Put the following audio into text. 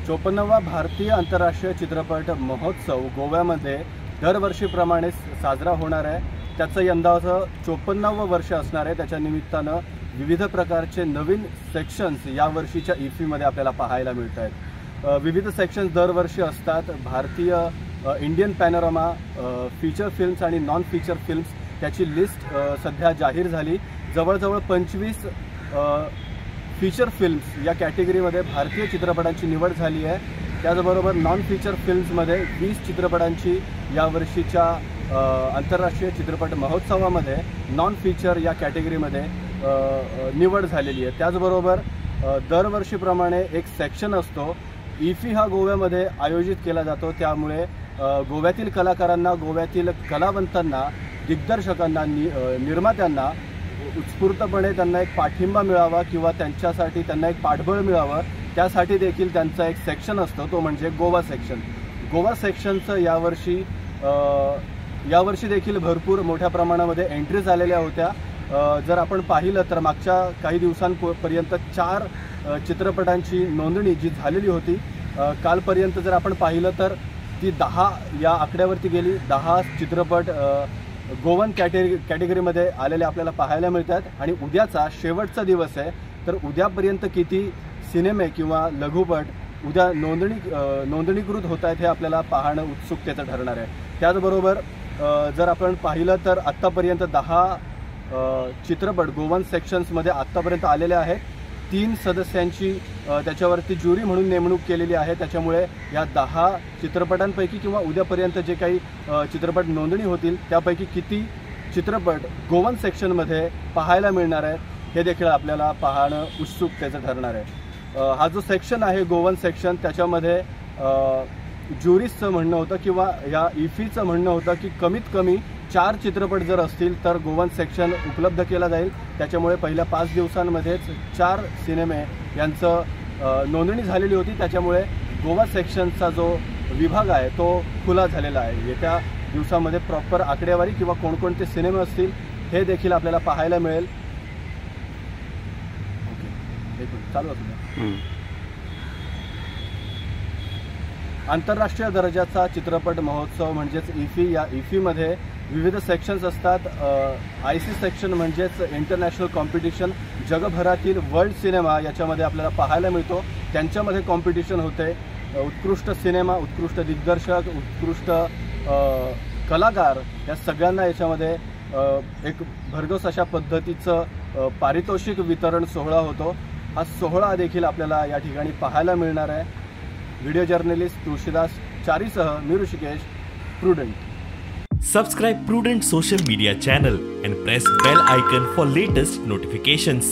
54वा भारतीय आंतरराष्ट्रीय चित्रपट महोत्सव गोव्यामध्ये दरवर्षीप्रमाणे साजरा होणार आहे। त्याचं यंदाचं 54वं वर्ष असणार आहे। त्याच्या निमित्तानं विविध प्रकारचे नवीन सेक्शन्स या वर्षीच्या ईफीमध्ये आपल्याला पाहायला मिळत आहेत। विविध सेक्शन्स दरवर्षी असतात। भारतीय इंडियन पॅनोरामा, फीचर फिल्म्स आणि नॉन फीचर फिल्म्स त्याची लिस्ट सध्या जाहीर झाली। जवळजवळ 25 फीचर फिल्म्स या कॅटेगरीमध्ये भारतीय चित्रपटांची निवड झाली आहे। त्याचबरोबर नॉन फीचर फिल्म्समध्ये 20 चित्रपटांची यावर्षीच्या आंतरराष्ट्रीय चित्रपट महोत्सवामध्ये नॉन फीचर या कॅटेगरीमध्ये निवड झालेली आहे। त्याचबरोबर दरवर्षीप्रमाणे एक सेक्शन असतो। ईफी हा गोव्यामध्ये आयोजित केला जातो, त्यामुळे गोव्यातील कलाकारांना, गोव्यातील कलावंतांना, दिग्दर्शकांना, निर्मात्यांना उत्स्फूर्तपणे त्यांना एक पाठिंबा मिळावा किंवा त्यांच्यासाठी त्यांना एक पाठबळ मिळावं, त्यासाठी देखील त्यांचा एक सेक्शन असतो, तो म्हणजे गोवा सेक्शन। गोवा सेक्शनचं यावर्षी देखील भरपूर मोठ्या प्रमाणामध्ये एंट्रीज आलेल्या होत्या। जर आपण पाहिलं तर मागच्या काही दिवसांपर्यंत 4 चित्रपटांची नोंदणी जी झालेली होती, कालपर्यंत जर आपण पाहिलं तर ती 10 या आकड्यावरती गेली। 10 चित्रपट गोवन कॅटेगरीमध्ये आलेले आपल्याला पाहायला मिळतात आणि उद्याचा शेवटचा दिवस आहे। तर उद्यापर्यंत किती सिनेमे किंवा लघुपट उद्या नोंदणीकृत होत आहेत हे आपल्याला पाहणं उत्सुकतेचं ठरणार आहे। त्याचबरोबर जर आपण पाहिलं तर आत्तापर्यंत 10 चित्रपट गोवन सेक्शन्समध्ये आत्तापर्यंत आलेले आहेत। 3 सदस्यांची त्याच्यावरती ज्युरी म्हणून नेमणूक केलेली आहे। त्याच्यामुळे या 10 चित्रपटांपैकी किंवा उद्यापर्यंत जे काही चित्रपट नोंदणी होतील त्यापैकी किती चित्रपट गोवन सेक्शनमध्ये पाहायला मिळणार आहेत हे देखील आपल्याला पाहणं उत्सुकतेचं ठरणार आहे। हा जो सेक्शन आहे गोवन सेक्शन, त्याच्यामध्ये ज्युरीजचं म्हणणं होतं किंवा या ईफीचं म्हणणं होतं की कमीत कमी 4 चित्रपट जर असतील तर गोवन सेक्शन उपलब्ध केला जाईल। त्याच्यामुळे पहिल्या 5 दिवसांमध्येच 4 सिनेमे यांचं नोंदणी झालेली होती। त्याच्यामुळे गोवा सेक्शनचा जो विभाग आहे तो खुला झालेला आहे। येत्या दिवसामध्ये प्रॉपर आकडेवारी किंवा कोणकोणते सिनेमे असतील हे देखील आपल्याला पाहायला मिळेल। चालू असू आंतरराष्ट्रीय दर्जाचा चित्रपट महोत्सव म्हणजेच ईफी, या ईफीमध्ये विविध सेक्शन्स असतात। आयसी सेक्शन म्हणजेच इंटरनॅशनल कॉम्पिटिशन, जगभरातील वर्ल्ड सिनेमा याच्यामध्ये आपल्याला पाहायला मिळतो। त्यांच्यामध्ये कॉम्पिटिशन होते। उत्कृष्ट सिनेमा, उत्कृष्ट दिग्दर्शक, उत्कृष्ट कलाकार या सगळ्यांना याच्यामध्ये एक भरघोस अशा पद्धतीचं पारितोषिक वितरण सोहळा होतो। हा सोहळा देखील आपल्याला या ठिकाणी पाहायला मिळणार आहे। व्हिडिओ जर्नलिस्ट तुळशीदास चारीसह मी Hrishikesh, prudent. Subscribe Prudent social media channel and press bell icon for latest notifications.